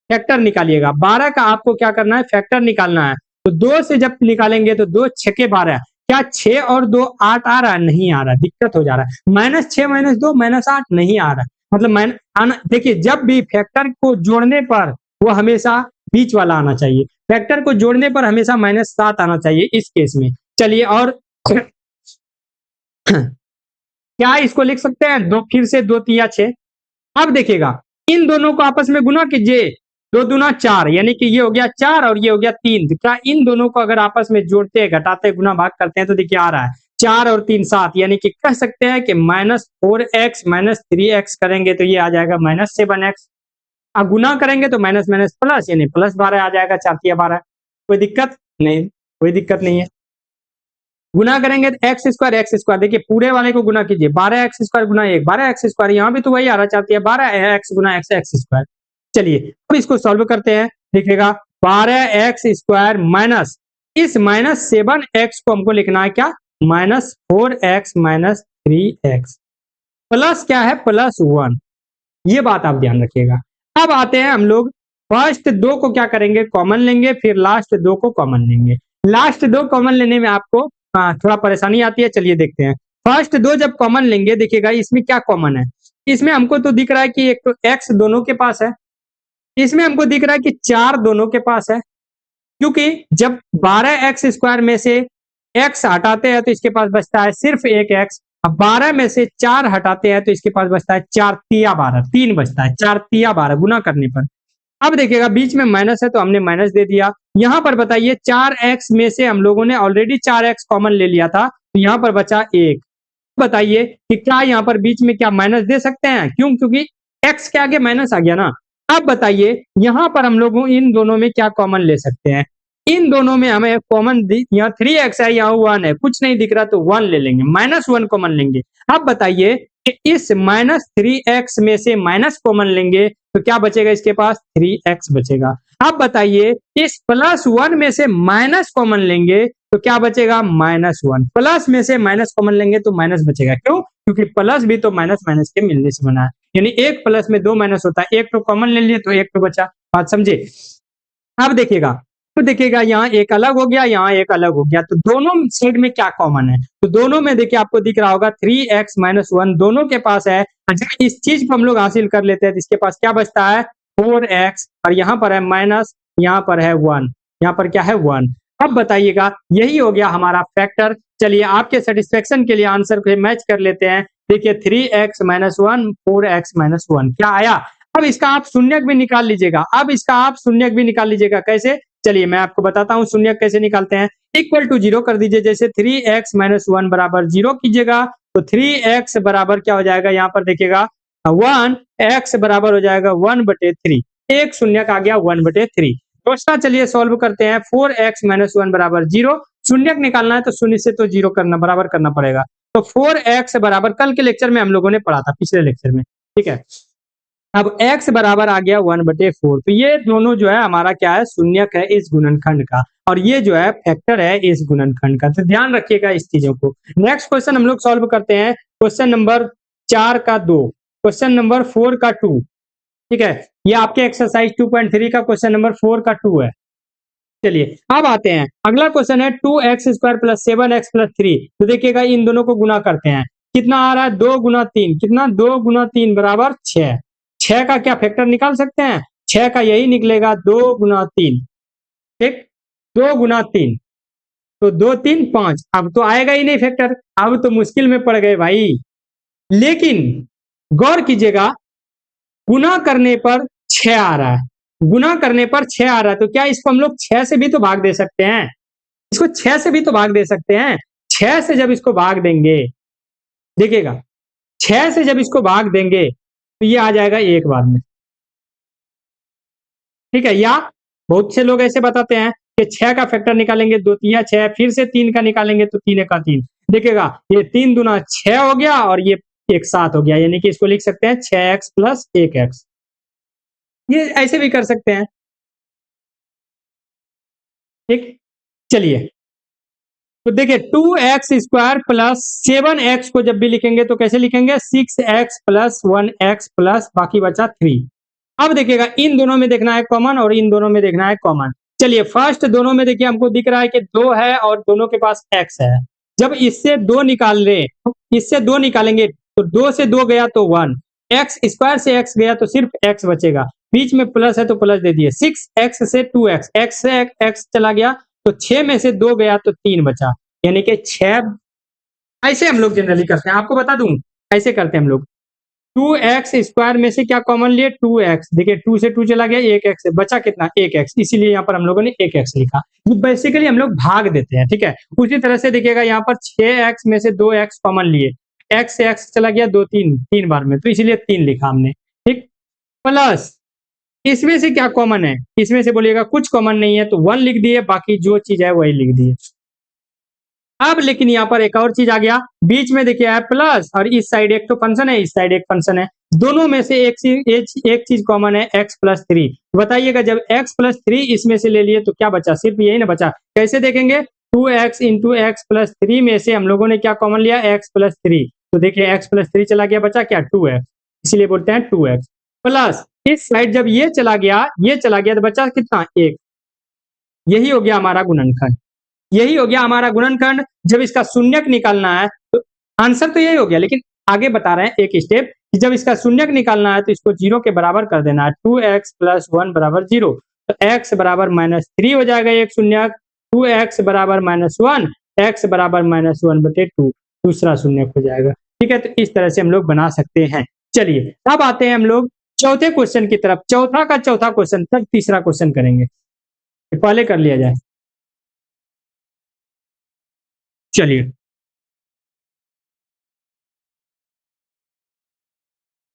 Speaker 1: फैक्टर निकालिएगा। 12 का आपको क्या करना है? फैक्टर निकालना है। तो 2 से जब निकालेंगे तो 2 6 के 12। क्या 6 और 2 8 आ रहा है? नहीं आ रहा, दिक्कत हो जा रहा है। -6 -2 -8 नहीं आ रहा। मतलब देखिए जब भी फैक्टर को जोड़ने पर वो हमेशा बीच वाला आना चाहिए। फैक्टर को जोड़ने पर हमेशा -7 आना चाहिए इस केस में। चलिए और क्या इसको लिख सकते हैं? 2 फिर से 2 तिया 6। अब देखिएगा इन दोनों को आपस में गुना कीजिए। 2 दूना 4, यानी कि ये हो गया 4 और ये हो गया 3। तो क्या इन दोनों को अगर आपस में जोड़ते हैं, घटाते, गुना भाग करते हैं तो देखिए आ रहा है 4 और 3 7, यानी कि कह सकते हैं कि -4x -3x करेंगे तो ये आ जाएगा -7x। अब गुना करेंगे तो माइनस माइनस प्लस, यानी +12 आ जाएगा। 4 तिया 12। कोई दिक्कत नहीं, कोई दिक्कत नहीं है। गुना करेंगे तो x², देखिए पूरे वाले को गुना कीजिए। 12x² गुना 1 12x², यहाँ भी तो वही आ रहा है 4 तिया 12 x गुना x²। चलिए अब इसको सॉल्व करते हैं। देखिएगा 12x² माइनस इस -7x को हमको लिखना है क्या? -4x -3x प्लस क्या है? +1। ये बात आप ध्यान रखिएगा। अब आते हैं हम लोग फर्स्ट 2 को क्या करेंगे? कॉमन लेंगे, फिर लास्ट 2 को कॉमन लेंगे। लास्ट 2 कॉमन लेने में आपको थोड़ा परेशानी आती है। चलिए देखते हैं। फर्स्ट 2 जब कॉमन लेंगे, देखिएगा इसमें क्या कॉमन है। इसमें हमको तो दिख रहा है कि एक तो x दोनों के पास है, इसमें हमको दिख रहा है कि 4 दोनों के पास है, क्योंकि जब 12x² में से x हटाते हैं तो इसके पास बचता है सिर्फ एक x। अब 12 में से 4 हटाते हैं तो इसके पास बचता है 4 तिया 12, 3 बचता है। 4 तिया 12 गुना करने पर। अब देखिएगा बीच में माइनस है तो हमने माइनस दे दिया। यहाँ पर बताइए 4x में से हम लोगों ने ऑलरेडी 4x कॉमन ले लिया था, तो यहाँ पर बचा 1। बताइए कि क्या यहाँ पर बीच में क्या माइनस दे सकते हैं? क्यों? क्योंकि x के आगे माइनस आ गया ना। अब बताइए यहाँ पर हम लोग इन दोनों में क्या कॉमन ले सकते हैं? इन दोनों में हमें कॉमन, यहाँ 3x है, यहाँ 1 है, कुछ नहीं दिख रहा तो 1 ले लेंगे, -1 कॉमन लेंगे। अब बताइए कि इस -3x में से माइनस कॉमन लेंगे तो क्या बचेगा इसके पास 3x बचेगा। अब बताइए इस +1 में से माइनस कॉमन लेंगे तो क्या बचेगा -1। प्लस में से माइनस कॉमन लेंगे तो माइनस बचेगा। क्यों? क्योंकि प्लस भी तो माइनस माइनस के मिलने से बना है। यानी एक प्लस में दो माइनस होता है, एक तो कॉमन ले लिए तो एक तो बचा। बात समझे? अब देखिएगा, तो देखिएगा यहाँ एक अलग हो गया, यहाँ एक अलग हो गया, तो दोनों साइड में क्या कॉमन है? तो दोनों में देखिए आपको दिख रहा होगा 3x - 1 दोनों के पास है। अच्छा इस चीज को हम लोग हासिल कर लेते हैं तो इसके पास क्या बचता है 4x और यहाँ पर है माइनस, यहाँ पर है 1, यहाँ पर क्या है 1। अब बताइएगा यही हो गया हमारा फैक्टर। चलिए आपके सेटिस्फेक्शन के लिए आंसर को मैच कर लेते हैं। देखिए 3x - 1 4x - 1 क्या आया। अब इसका आप शून्यक भी निकाल लीजिएगा। अब इसका आप शून्यक भी निकाल लीजिएगा कैसे? चलिए मैं आपको बताता हूँ शून्यक कैसे निकालते हैं। इक्वल टू 0 कर दीजिए। जैसे 3x - 1 बराबर 0 कीजिएगा तो 3x बराबर क्या हो जाएगा यहाँ पर देखिएगा 1, x बराबर हो जाएगा 1/3। एक शून्यक आ गया 1/3। दूसरा चलिए सॉल्व करते हैं। 4x - 1 बराबर 0। शून्यक निकालना है तो शून्य से तो 0 करना बराबर करना पड़ेगा। तो 4x बराबर कल के लेक्चर में हम लोगों ने पढ़ा था, पिछले लेक्चर में, ठीक है। अब x बराबर आ गया 1/4। तो ये दोनों जो है हमारा क्या है शून्यक है इस गुणनखंड का, और ये जो है फैक्टर है इस गुणनखंड का। तो ध्यान रखिएगा इस चीजों को। नेक्स्ट क्वेश्चन हम लोग सॉल्व करते हैं। क्वेश्चन नंबर 4 का 2, क्वेश्चन नंबर 4 का 2, ठीक है। ये आपके एक्सरसाइज 2.3 का क्वेश्चन नंबर 4 का 2 है। चलिए अब आते हैं अगला क्वेश्चन है 2x² + 7x + 3। तो देखिएगा इन दोनों को गुना करते हैं। कितना आ रहा है 2 × 3, कितना 2 × 3 बराबर 6। 6 का क्या फैक्टर निकाल सकते हैं? 6 का यही निकलेगा 2 × 3, ठीक। 2 × 3 तो 2 3 5। अब तो आएगा ही नहीं फैक्टर, अब तो मुश्किल में पड़ गए भाई। लेकिन गौर कीजिएगा गुना करने पर 6 आ रहा है, गुना करने पर 6 आ रहा है, तो क्या इसको हम लोग 6 से भी तो भाग दे सकते हैं? इसको 6 से भी तो भाग दे सकते हैं। 6 से जब इसको भाग देंगे, देखिएगा 6 से जब इसको भाग देंगे तो ये आ जाएगा एक बार में, ठीक है। या बहुत से लोग ऐसे बताते हैं कि 6 का फैक्टर निकालेंगे 2 तिया 6, फिर से 3 का निकालेंगे तो 3 का 3। देखिएगा ये 3 दूना 6 हो गया और ये एक 7 हो गया, यानी कि इसको लिख सकते हैं 6x + 1x। ये ऐसे भी कर सकते हैं, ठीक। चलिए तो देखिए 2x² + 7x को जब भी लिखेंगे तो कैसे लिखेंगे 6x + 1x प्लस बाकी बचा 3। अब देखिएगा इन दोनों में देखना है कॉमन और इन दोनों में देखना है कॉमन। चलिए फर्स्ट दोनों में देखिए हमको दिख रहा है कि 2 है और दोनों के पास x है। जब इससे 2 निकाल ले, इससे 2 निकालेंगे तो 2 से 2 गया तो 1, x² से x गया तो सिर्फ x बचेगा, बीच में प्लस है तो प्लस दे दिए। 6x से 2x, x से x चला गया तो 6 में से 2 गया तो 3 बचा, यानी कि 6। ऐसे हम लोग जनरली करते हैं, आपको बता दूं ऐसे करते हैं हम लोग। 2x² में से क्या कॉमन लिए 2x, देखिए 2 से 2 चला गया 1x बचा कितना 1x, इसीलिए यहाँ पर हम लोगों ने 1x लिखा। ये बेसिकली हम लोग भाग देते हैं, ठीक है। उसी तरह से देखिएगा यहाँ पर 6x में से 2x कॉमन लिए, x से x चला गया 2 3 बार में, तो इसीलिए 3 लिखा हमने, ठीक। प्लस इसमें से क्या कॉमन है, इसमें से बोलिएगा कुछ कॉमन नहीं है तो 1 लिख दिए, बाकी जो चीज है वही लिख दिए। अब लेकिन यहाँ पर एक और चीज आ गया बीच में, देखिए है प्लस और इस साइड एक तो फंक्शन है, इस साइड एक फंक्शन है, दोनों में से एक चीज कॉमन है x + 3। बताइएगा जब x + 3 इसमें से ले लिए तो क्या बचा, सिर्फ यही ना बचा। कैसे देखेंगे 2x × x + 3 में से हम लोगों ने क्या कॉमन लिया x + 3, तो देखिए x + 3 चला गया, बचा क्या 2x, इसलिए बोलते हैं 2x। प्लस इस साइड जब ये चला गया तो बचा कितना 1। यही हो गया हमारा गुणनखंड, यही हो गया हमारा गुणनखंड। जब इसका शून्यक निकालना है तो आंसर तो यही हो गया, लेकिन आगे बता रहे हैं एक स्टेप कि जब इसका शून्यक निकालना है तो इसको 0 के बराबर कर देना है। 2x + 1 बराबर 0, तो x बराबर -3 हो जाएगा एक शून्यक, 2x बराबर -1, x बराबर -1/2 दूसरा शून्यक हो जाएगा, ठीक है। तो इस तरह से हम लोग बना सकते हैं। चलिए अब आते हैं हम लोग चौथे क्वेश्चन की तरफ। चौथा का चौथा क्वेश्चन तक तीसरा क्वेश्चन करेंगे, पहले कर लिया जाए। चलिए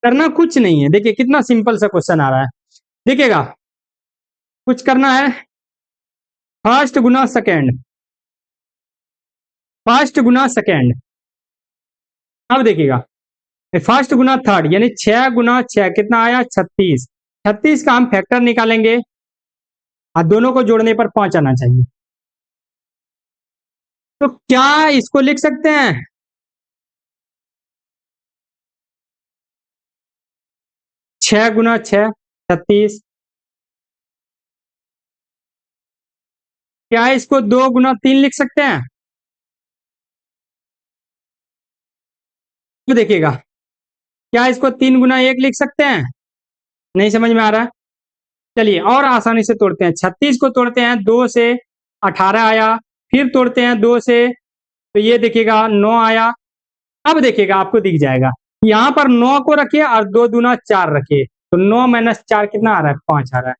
Speaker 1: करना कुछ नहीं है, देखिए कितना सिंपल सा क्वेश्चन आ रहा है। देखिएगा कुछ करना है, फर्स्ट गुना सेकेंड, फर्स्ट गुना सेकेंड। अब देखिएगा फर्स्ट गुना थर्ड यानी 6 गुना 6 कितना आया 36। 36 का हम फैक्टर निकालेंगे और दोनों को जोड़ने पर 5 आना चाहिए। तो क्या इसको लिख सकते हैं 6 गुना 6 36। क्या इसको 2 गुना 3 लिख सकते हैं? तो देखिएगा, क्या इसको 3 गुना 1 लिख सकते हैं? नहीं समझ में आ रहा है? चलिए और आसानी से तोड़ते हैं। 36 को तोड़ते हैं 2 से, 18 आया। फिर तोड़ते हैं 2 से, तो ये देखिएगा 9 आया। अब देखिएगा आपको दिख जाएगा, यहाँ पर 9 को रखिए और 2 दूना 4 रखिए, तो 9 माइनस 4 कितना आ रहा है 5 आ रहा है।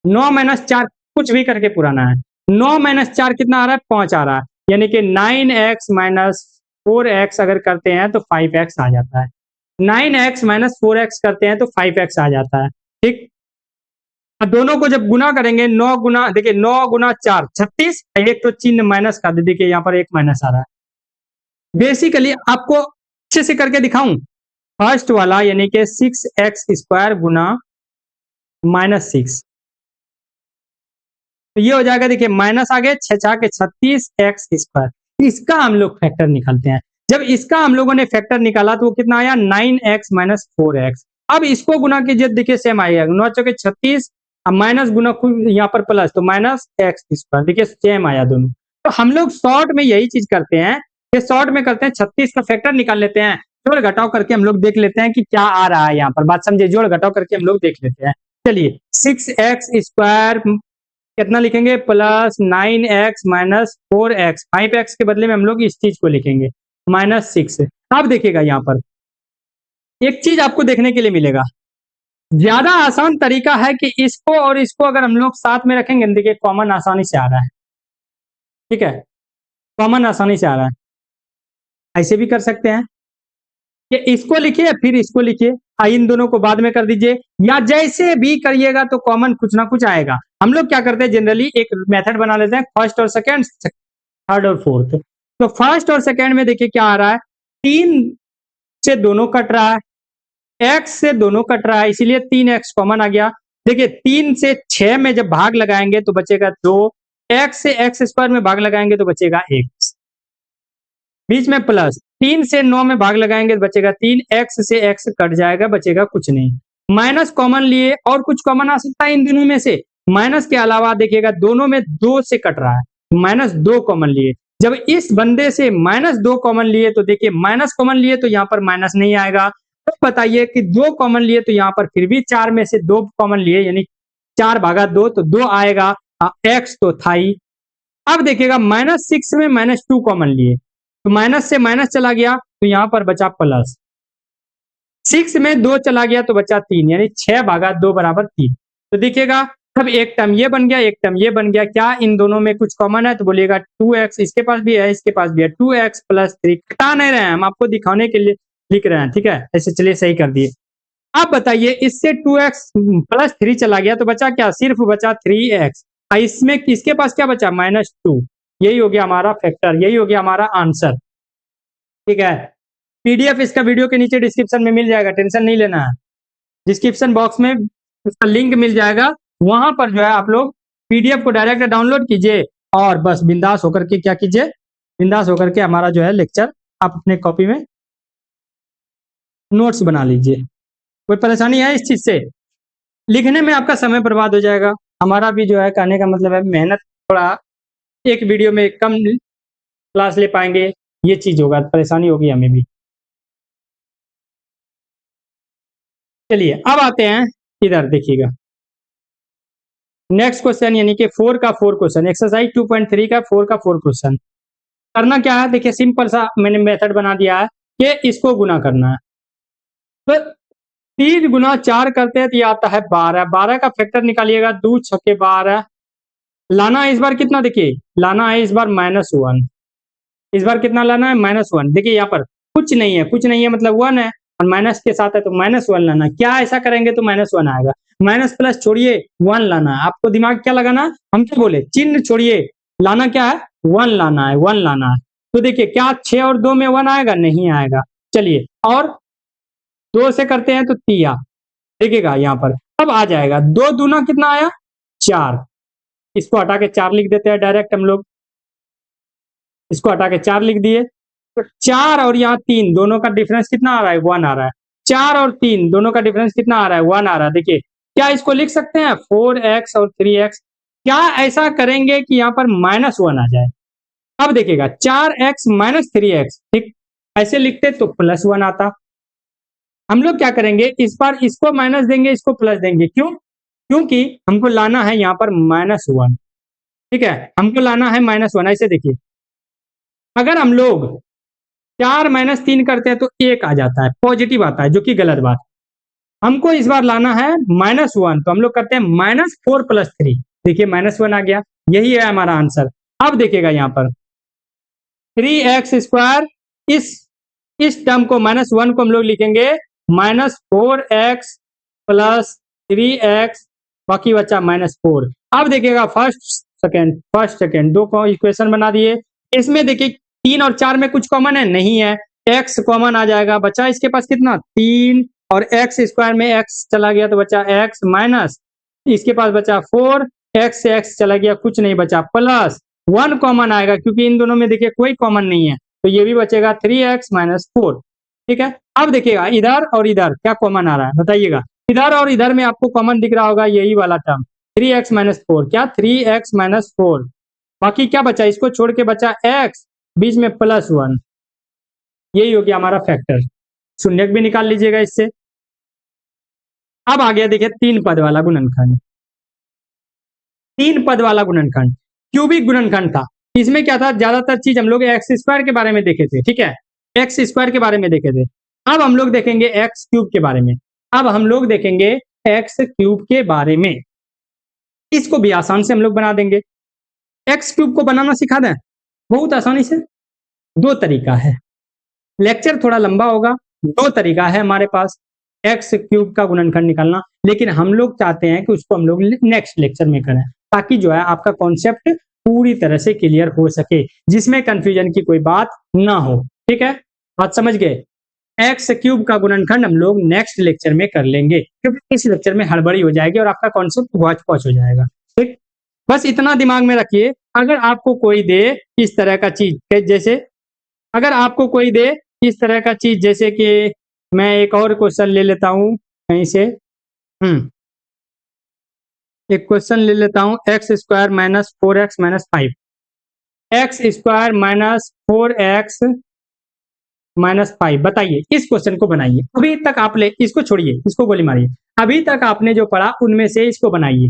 Speaker 1: 9 माइनस 4 कुछ भी करके पुराना है। 9 माइनस 4 कितना आ रहा है 5 आ रहा है, यानी कि 9x माइनस 4x अगर करते हैं तो 5x आ जाता है। 9x माइनस 4x करते हैं तो 5x आ जाता है। ठीक, दोनों को जब गुना करेंगे 9 गुना, देखिए 9 गुना 4 36, एक तो चिन्ह माइनस का दे, देखिए यहाँ पर एक माइनस आ रहा है। बेसिकली आपको अच्छे से करके दिखाऊं, फर्स्ट वाला यानी कि 6x स्क्वायर गुना -6, तो ये हो जाएगा, देखिए माइनस आ गए 6 के 36x स्क्वायर। इसका हम लोग फैक्टर निकालते हैं। जब इसका हम लोगों ने फैक्टर निकाला तो वो कितना आया 9x माइनस 4x। अब इसको गुना कीजिए, देखिए सेम आएगा 9 चौके 36, अब माइनस गुना यहाँ पर प्लस, तो माइनस एक्स स्क्वायर, देखिए सेम आया दोनों। तो हम लोग शॉर्ट में यही चीज करते हैं, ये शॉर्ट में करते हैं 36 का फैक्टर निकाल लेते हैं, जोड़ घटाव करके हम लोग देख लेते हैं कि क्या आ रहा है यहाँ पर। बात समझे, जोड़ घटाव करके हम लोग देख लेते हैं। चलिए 6x स्क्वायर कितना लिखेंगे plus 9x minus 4x, 5x के बदले में हम लोग इस चीज को लिखेंगे -6। अब देखिएगा यहाँ पर एक चीज आपको देखने के लिए मिलेगा, ज्यादा आसान तरीका है कि इसको और इसको अगर हम लोग साथ में रखेंगे, देखिए कॉमन आसानी से आ रहा है। ठीक है, कॉमन आसानी से आ रहा है। ऐसे भी कर सकते हैं कि इसको लिखिए फिर इसको लिखिए, इन दोनों को बाद में कर दीजिए, या जैसे भी करिएगा तो कॉमन कुछ ना कुछ आएगा। हम लोग क्या करते हैं जनरली एक मेथड बना लेते हैं, फर्स्ट और सेकंड, थर्ड और फोर्थ। तो फर्स्ट और सेकंड में देखिए क्या आ रहा है, 3 से दोनों कट रहा है, x से दोनों कट रहा है, इसीलिए 3x कॉमन आ गया। देखिए 3 से 6 में जब भाग लगाएंगे तो बचेगा 2, x से x स्क्वायर में भाग लगाएंगे तो बचेगा x, बीच में प्लस 3 से 9 में भाग लगाएंगे तो बचेगा 3, x से x कट जाएगा, बचेगा कुछ नहीं। माइनस कॉमन लिए, और कुछ कॉमन आ सकता है इन दोनों में से, माइनस के अलावा देखिएगा दोनों में 2 से कट रहा है, -2 कॉमन लिए। जब इस बंदे से -2 कॉमन लिए तो देखिए माइनस कॉमन लिए तो यहाँ पर माइनस नहीं आएगा। तो बताइए कि 2 कॉमन लिए तो यहाँ पर फिर भी 4 में से 2 कॉमन लिए, यानी 4 भागा 2 तो 2 आएगा, x तो था ही। अब देखिएगा -6 में -2 कॉमन लिए तो माइनस से माइनस चला गया तो यहाँ पर बचा प्लस, 6 में 2 चला गया तो बचा 3, यानी 6 भागा 2 बराबर 3। तो देखिएगा अब एक टर्म ये बन गया, एक टर्म ये बन गया, क्या इन दोनों में कुछ कॉमन है? तो बोलिएगा 2x, इसके पास भी है इसके पास भी है, 2x प्लस 3। हटा नहीं रहे हैं हम, आपको दिखाने के लिए लिख रहे हैं। ठीक है, ऐसे चलिए सही कर दिए। अब बताइए इससे 2x प्लस 3 चला गया तो बचा क्या, सिर्फ बचा 3x, इसमें किसके पास क्या बचा -2। यही हो गया हमारा फैक्टर, यही हो गया हमारा आंसर। ठीक है, पीडीएफ इसका वीडियो के नीचे डिस्क्रिप्शन में मिल जाएगा, टेंशन नहीं लेना है। डिस्क्रिप्शन बॉक्स में उसका लिंक मिल जाएगा, वहां पर जो है आप लोग पीडीएफ को डायरेक्ट डाउनलोड कीजिए और बस बिंदास होकर के क्या कीजिए, बिंदास होकर के हमारा जो है लेक्चर आप अपने कॉपी में नोट्स बना लीजिए। कोई परेशानी है इस चीज से? लिखने में आपका समय बर्बाद हो जाएगा, हमारा भी जो है कहने का मतलब है मेहनत, थोड़ा एक वीडियो में कम क्लास ले पाएंगे, ये चीज होगा, परेशानी होगी हमें भी। चलिए अब आते हैं इधर, देखिएगा नेक्स्ट क्वेश्चन, यानी कि 4 का 4 क्वेश्चन, एक्सरसाइज 2.3 का 4 का 4 क्वेश्चन। करना क्या है, देखिए सिंपल सा मैंने मेथड बना दिया है कि इसको गुना करना है। तो 3 गुना 4 करते हैं तो ये आता है 12, 12 का फैक्टर निकालिएगा, 2 छक्के 12। लाना है इस बार कितना, देखिए लाना है इस बार -1, इस बार कितना लाना है -1। देखिए यहाँ पर कुछ नहीं है, कुछ नहीं है मतलब 1 है, और माइनस के साथ है तो -1 लाना है। क्या ऐसा करेंगे तो -1 आएगा, माइनस प्लस छोड़िए 1 लाना है। आपको दिमाग क्या लगाना, हम क्या बोले, चिन्ह छोड़िए, लाना क्या है 1 लाना है, 1 लाना है। तो देखिए क्या 6 और 2 में 1 आएगा, नहीं आएगा। चलिए और 2 से करते हैं तो तिया, देखिएगा यहाँ पर अब आ जाएगा 2 दूना कितना आया 4, इसको हटा के 4 लिख देते हैं डायरेक्ट हम लोग, इसको हटा के 4 लिख दिए, तो 4 और यहाँ 3 दोनों का डिफरेंस कितना आ रहा है 1 आ रहा है, 4 और 3 दोनों का डिफरेंस कितना आ रहा है 1 आ रहा है। देखिए क्या इसको लिख सकते हैं 4x और 3x, क्या ऐसा करेंगे कि यहाँ पर -1 आ जाए। अब देखिएगा 4x माइनस 3x, ठीक ऐसे लिखते तो +1 आता। हम लोग क्या करेंगे इस बार इसको माइनस देंगे इसको प्लस देंगे, क्यों, क्योंकि हमको लाना है यहाँ पर -1, ठीक है, हमको लाना है -1। ऐसे देखिए अगर हम लोग 4 - 3 करते हैं तो 1 आ जाता है, पॉजिटिव आता है, जो कि गलत बात है। हमको इस बार लाना है -1, तो हम लोग करते हैं -4 + 3, देखिए -1 आ गया, यही है हमारा आंसर। अब देखिएगा यहाँ पर 3x² इस टर्म को -1 को हम लोग लिखेंगे -4x + 3x, बाकी बचा -4। अब देखिएगा फर्स्ट सेकेंड दो को इक्वेशन बना दिए, इसमें देखिए 3 और 4 में कुछ कॉमन है नहीं है, x कॉमन आ जाएगा, बचा इसके पास कितना 3 और x² में x चला गया तो बचा x माइनस इसके पास बचा 4, x से x चला गया कुछ नहीं बचा, प्लस 1 कॉमन आएगा क्योंकि इन दोनों में देखिए कोई कॉमन नहीं है, तो ये भी बचेगा 3x - 4, ठीक है। अब देखिएगा इधर और इधर क्या कॉमन आ रहा है बताइएगा, इधर और इधर में आपको कॉमन दिख रहा होगा यही वाला टर्म 3x - 4, क्या 3x - 4, बाकी क्या बचा इसको छोड़ के बचा x, बीच में +1, यही हो गया हमारा फैक्टर, शून्यक भी निकाल लीजिएगा इससे। अब आ गया देखिए 3 पद वाला गुणनखंड, 3 पद वाला गुणनखंड क्यूबिक गुणनखंड था। इसमें क्या था ज्यादातर चीज हम लोग x² के बारे में देखे थे, ठीक है, x² के बारे में देखे थे। अब हम लोग देखेंगे x³ के बारे में, अब हम लोग देखेंगे x³ के बारे में, इसको भी आसान से हम लोग बना देंगे। x³ को बनाना सिखा दें बहुत आसानी से, 2 तरीका है, लेक्चर थोड़ा लंबा होगा, 2 तरीका है हमारे पास x³ का गुणनखंड निकालना, लेकिन हम लोग चाहते हैं कि उसको हम लोग नेक्स्ट लेक्चर में करें, ताकि जो है आपका कॉन्सेप्ट पूरी तरह से क्लियर हो सके, जिसमें कंफ्यूजन की कोई बात ना हो, ठीक है, बात समझ गए। x³ का गुणनखंड हम लोग नेक्स्ट लेक्चर में कर लेंगे, क्योंकि इस लेक्चर में हड़बड़ी हो जाएगी और आपका कॉन्सेप्ट वॉच पॉच हो जाएगा, ठीक। बस इतना दिमाग में रखिए, अगर आपको कोई दे इस तरह का चीज, जैसे अगर आपको कोई दे इस तरह का चीज, जैसे कि मैं एक और क्वेश्चन ले लेता हूं कहीं से, एक क्वेश्चन ले लेता हूं x² - 4x - 5, x² - 4x - 5, बताइए इस क्वेश्चन को बनाइए। अभी तक आप ले इसको छोड़िए, इसको गोली मारिए, अभी तक आपने जो पढ़ा उनमें से इसको बनाइए।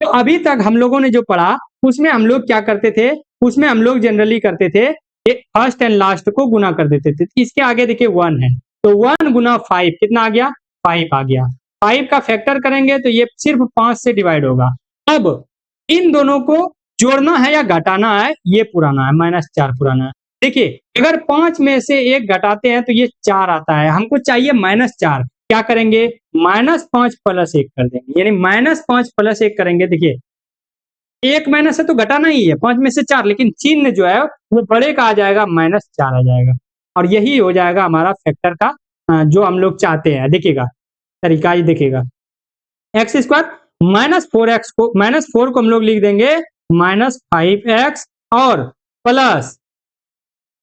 Speaker 1: तो अभी तक हम लोगों ने जो पढ़ा उसमें हम लोग क्या करते थे, उसमें हम लोग जनरली करते थे कि फर्स्ट एंड लास्ट को गुना कर देते थे, इसके आगे देखिए 1 है तो 1 गुना 5 कितना आ गया 5 आ गया, 5 का फैक्टर करेंगे तो ये सिर्फ 5 से डिवाइड होगा। अब इन दोनों को जोड़ना है या घटाना है, ये पुराना है -4 पुराना है। देखिए अगर 5 में से 1 घटाते हैं तो ये 4 आता है, हमको चाहिए -4, क्या करेंगे -5 + 1 कर देंगे, यानी -5 + 1 करेंगे। देखिए 1 माइनस है तो घटाना ही है 5 में से 4, लेकिन चिन्ह जो है वो बड़े का आ जाएगा -4 आ जाएगा, और यही हो जाएगा हमारा फैक्टर का जो हम लोग चाहते हैं। देखिएगा तरीका ही देखिएगा, x² -4x को -4 को हम लोग लिख देंगे -5x और प्लस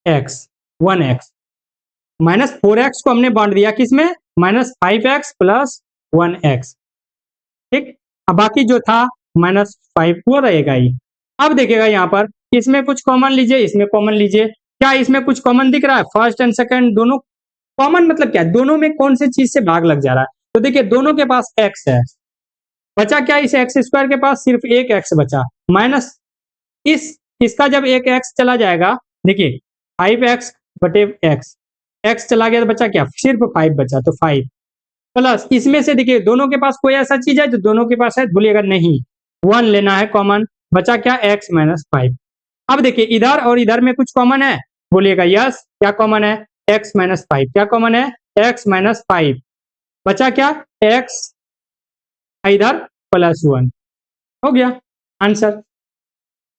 Speaker 1: x 1x, -4x को हमने बांट दिया किसमें -5x + 1x, ठीक। अब बाकी जो था -5 वो रहेगा ही। अब देखिएगा यहाँ पर इसमें कुछ कॉमन लीजिए, इसमें कॉमन लीजिए, क्या इसमें कुछ कॉमन दिख रहा है, फर्स्ट एंड सेकंड दोनों कॉमन, मतलब क्या दोनों में कौन सी चीज से भाग लग जा रहा है, तो देखिए दोनों के पास x है, बचा क्या इस x² के पास सिर्फ एक x बचा, माइनस इसका जब एक x चला जाएगा, देखिए 5x बटे x चला गया तो बचा क्या सिर्फ 5 बचा, तो 5 प्लस इसमें से देखिए दोनों के पास कोई ऐसा चीज है जो दोनों के पास है, भूलिएगा नहीं, 1 लेना है कॉमन, बचा क्या x - 5। अब देखिए इधर और इधर में कुछ कॉमन है, बोलिएगा यस, क्या कॉमन है x - 5, क्या कॉमन है x - 5, बचा क्या x इधर +1, हो गया आंसर,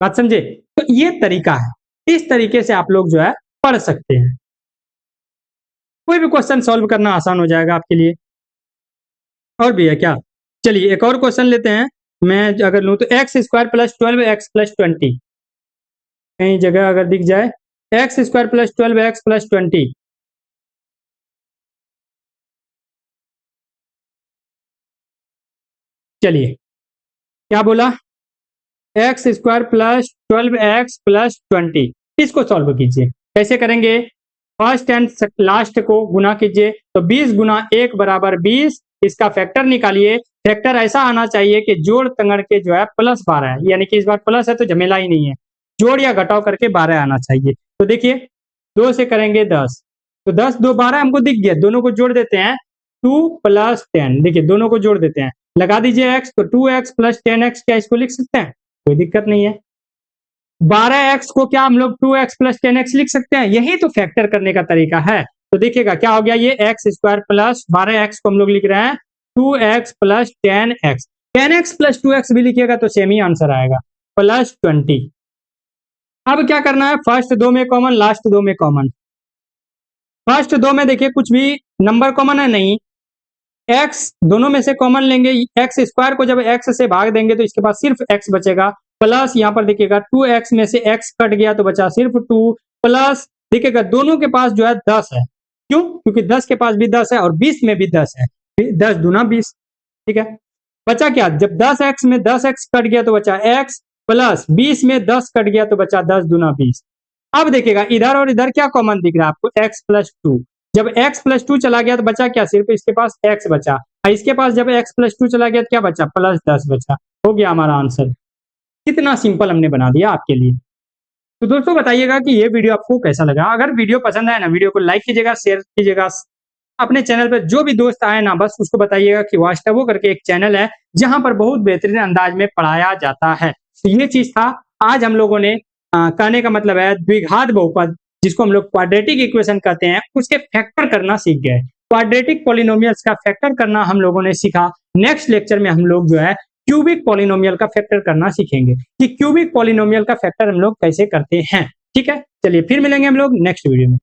Speaker 1: बात समझे। तो ये तरीका है, इस तरीके से आप लोग जो है पढ़ सकते हैं। कोई भी क्वेश्चन सॉल्व करना आसान हो जाएगा आपके लिए। और भी है क्या? चलिए एक और क्वेश्चन लेते हैं। मैं अगर लूँ तो एक्स स्क्वायर प्लस 12x+20, कहीं जगह अगर दिख जाए, एक्स स्क्वायर प्लस 12x+20, चलिए क्या बोला, एक्स स्क्वायर प्लस 12x+20, इसको सॉल्व कीजिए। कैसे करेंगे? फर्स्ट एंड लास्ट को गुना कीजिए, तो 20 गुना 1 बराबर 20, इसका फैक्टर निकालिए। फैक्टर ऐसा आना चाहिए कि जोड़ तंगड़ के जो है +12 है, यानी कि इस बार प्लस है तो झमेला ही नहीं है, जोड़ या घटाव करके 12 आना चाहिए। तो देखिए 2 से करेंगे 10, तो 10 2 12 हमको दिख गया, दोनों को जोड़ देते हैं, 2 + 10, देखिए दोनों को जोड़ देते हैं, लगा दीजिए x, तो 2x + 10x, क्या इसको लिख सकते हैं? कोई दिक्कत नहीं है। 12x को क्या हम लोग 2x + 10x लिख सकते हैं? यही तो फैक्टर करने का तरीका है। तो देखिएगा क्या हो गया, ये x स्क्वायर प्लस 12x को हम लोग लिख रहे हैं 2x + 10x, 10x + 2x भी लिखिएगा तो सेम ही आंसर आएगा, +20। अब क्या करना है, फर्स्ट दो में कॉमन, लास्ट दो में कॉमन। फर्स्ट दो में देखिए कुछ भी नंबर कॉमन है नहीं, x दोनों में से कॉमन लेंगे, एक्स स्क्वायर को जब x से भाग देंगे तो इसके पास सिर्फ x बचेगा, प्लस यहाँ पर देखिएगा 2x में से x कट गया तो बचा सिर्फ 2, प्लस देखिएगा दोनों के पास जो है 10 है, क्यों? क्योंकि 10 के पास भी 10 है और 20 में भी 10 है, 10 दूना 20, ठीक है। बचा क्या, जब 10x में 10x कट गया तो बचा x, प्लस 20 में 10 कट गया तो बचा 10 दूना 20। अब देखिएगा इधर और इधर क्या कॉमन दिख रहा है आपको, x + 2, जब x + 2 चला गया तो बचा क्या, सिर्फ इसके पास x बचा, और इसके पास जब x + 2 चला गया तो क्या बचा, +10 बचा। हो गया हमारा आंसर। कितना सिंपल हमने बना दिया आपके लिए। तो दोस्तों बताइएगा कि ये वीडियो आपको कैसा लगा। अगर वीडियो पसंद आए ना, वीडियो को लाइक कीजिएगा, शेयर कीजिएगा, अपने चैनल पर जो भी दोस्त आए ना बस उसको बताइएगा कि वास्तवो करके एक चैनल है जहां पर बहुत बेहतरीन अंदाज में पढ़ाया जाता है। तो ये चीज था, आज हम लोगों ने कहने का मतलब है द्विघात बहुपद, जिसको हम लोग क्वाड्रेटिक इक्वेशन कहते हैं, उसके फैक्टर करना सीख गए। क्वाड्रेटिक पॉलिनोमियल्स का फैक्टर करना हम लोगों ने सीखा। नेक्स्ट लेक्चर में हम लोग जो है क्यूबिक पॉलिनोमियल का फैक्टर करना सीखेंगे कि क्यूबिक पॉलिनोमियल का फैक्टर हम लोग कैसे करते हैं। ठीक है, चलिए फिर मिलेंगे हम लोग नेक्स्ट वीडियो में।